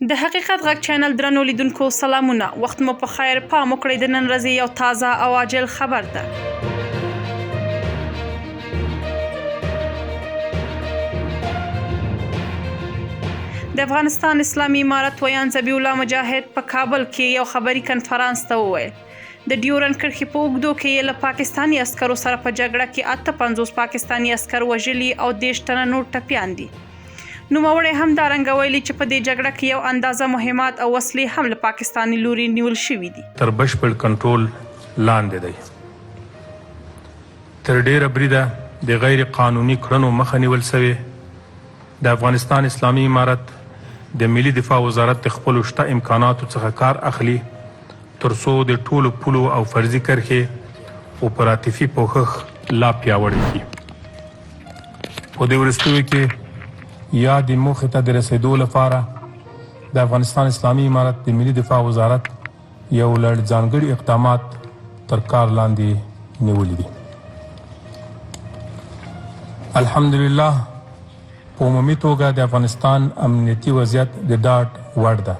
د حقیقت غږ چینل درنو لیدونکو سلامونه. وخت مو په خیر. پام وکړئ د نن ورځې یو تازه او عاجل خبر ده. د افغانستان اسلامي امارت ویان ذبیح الله مجاهد په کابل کې یو خبري کنفرانس ته وویل د ډیورنډ کرښې په اوږدو کې یې له پاکستاني عسکرو سره په جګړه کې 58 پاکستاني عسکر وژلي او 30 تنه نور ټپیان دي. نوموړی همدارنګه ویلي چې په دې جګړه کې یو اندازه مهمات او وسلې هم له پاکستاني لوري نیول شوي دي. تر بشپړ کنټرول لاندې دی. تر ډیره بریده د غیر قانوني کړنو مخه نیول شوې. د افغانستان اسلامي امارت د ملي دفاع وزارت د خپلو شته امکاناتو څخه کار اخلي ترڅو د ټولو پولو او فرضي کرښې اپراتیفي پوښښ لا پیاوړی کړي. په دې وروستیو کې یا د موخې ته د رسېدو لپاره د افغانستان اسلامي امارت د ملي دفاع وزارت یو لړ ځانګړي اقدامات تر کار لاندې نیولي دي. الحمدلله په عمومي توګه د افغانستان امنیتي وضعیت د ډاډ وړ ده.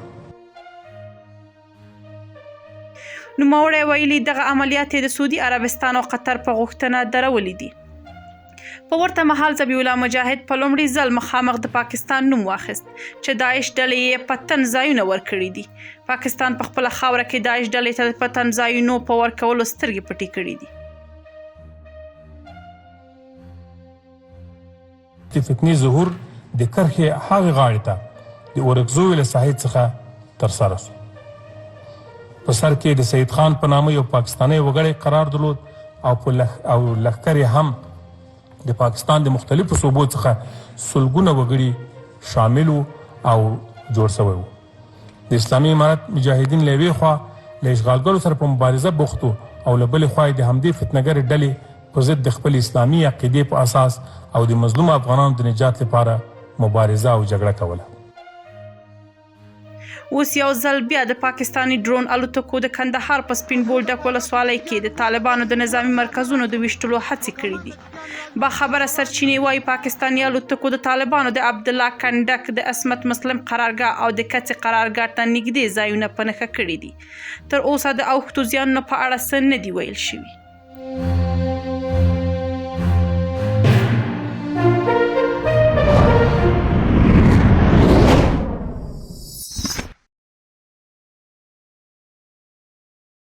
نوموړی ویلي دغه عملیات د سعودي عربستان او قطر په غوښتنه درولي دي. په ورته مهال ذبیح الله مجاهد په لومړي ځل مخامخ د پاکستان نوم واخیست چې داعش ډلې یې په تن ځایونه ورکړي دي. پاکستان په خپله خاوره کې داعش ډلې ته په تن ځایونو په ورکولو سترګې پټې کړي دي. د فتنې ظهور د کرښې هغې غاړې ته د اورکزو له ساحې څخه ترسره شو. په سر کې د سید خان په نامه یو پاکستانی وګړی قرار درلود او لښکر یې هم د پاکستان د مختلفو صوبو څخه سلګونه وګړي شامل او جوړ شوی و. د اسلامي امارت مجاهدین له یوې خوا له اشغالګرو سره په مبارزه بوخت و او له بلې خوا یې د همدې فتنهګرې ډلې په ضد د خپل اسلامي عقیدې په اساس او د مظلومو افغانانو د نجات لپاره مبارزه او جګړه کوله. اوس یو ځل بیا د پاکستاني ډرون الوتکو د کندهار په سپین بولډک ولسوالۍ کې د طالبانو د نظامي مرکزونو د ویشتلو هڅې کړي دي. باخبره سرچینې وایي پاکستاني الوتکو د طالبانو د عبدالله کنډک د عصمت مسلم قرارګاه او د کڅې قرارګاه ته نږدې ځایونه په نښه کړي دي. تر اوسه د اوښتو زیانونو په اړه څه نه دي ویل شوي.